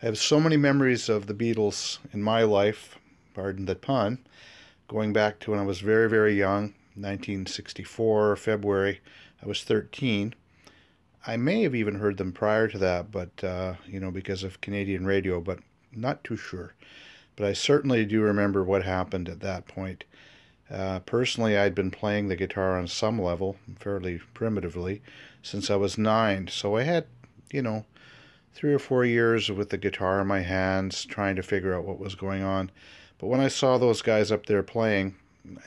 I have so many memories of the Beatles in my life, pardon the pun, going back to when I was very, very young, 1964, February. I was 13. I may have even heard them prior to that, but, because of Canadian radio, but not too sure. But I certainly do remember what happened at that point. Personally, I'd been playing the guitar on some level, fairly primitively, since I was 9. So I had, you know, 3 or 4 years with the guitar in my hands, trying to figure out what was going on. But when I saw those guys up there playing,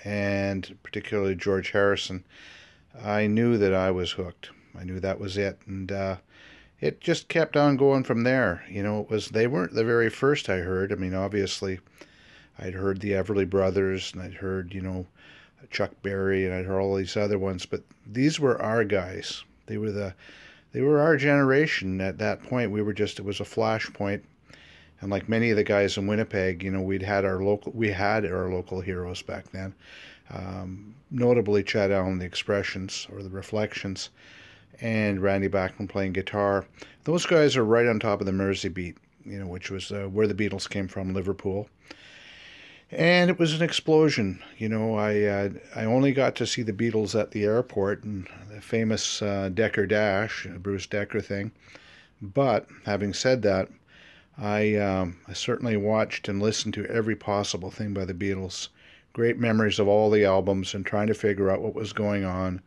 and particularly George Harrison, I knew that I was hooked. I knew that was it, and it just kept on going from there. They weren't the very first I heard. I mean, obviously, I'd heard the Everly Brothers, and I'd heard, Chuck Berry, and I'd heard all these other ones, but these were our guys. They were our generation at that point. It was a flashpoint. And like many of the guys in Winnipeg, we had our local heroes back then. Notably Chad Allen, the Expressions, or the Reflections, and Randy Bachman playing guitar. Those guys are right on top of the Mersey beat, which was where the Beatles came from, Liverpool. And it was an explosion. I only got to see the Beatles at the airport and the famous Decker Dash, Bruce Decker thing. But having said that, I certainly watched and listened to every possible thing by the Beatles. Great memories of all the albums and trying to figure out what was going on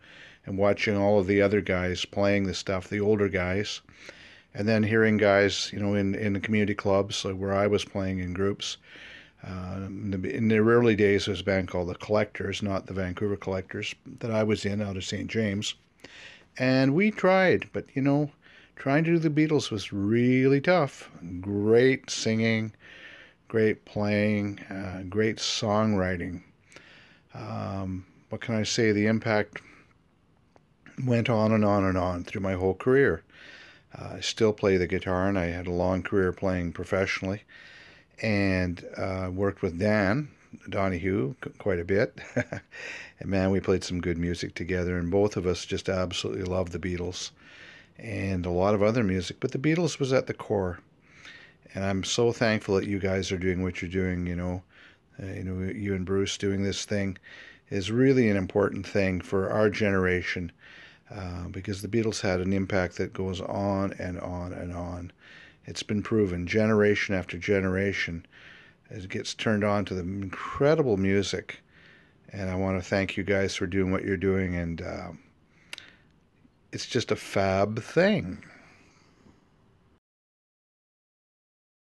and watching all of the other guys playing the stuff, the older guys. And then hearing guys, in the community clubs, like where I was playing in groups. In the early days, there was a band called the Collectors, not the Vancouver Collectors, that I was in out of St. James. And we tried, but, trying to do the Beatles was really tough. Great singing, great playing, great songwriting. What can I say? The impact went on and on and on through my whole career. I still play the guitar, and I had a long career playing professionally. And worked with Dan Donahue quite a bit. And man, we played some good music together, and both of us just absolutely loved the Beatles and a lot of other music, but the Beatles was at the core. And I'm so thankful that you guys are doing what you're doing. You and Bruce doing this thing is really an important thing for our generation, because the Beatles had an impact that goes on and on and on. It's been proven generation after generation. It gets turned on to the incredible music. And I want to thank you guys for doing what you're doing. And it's just a fab thing.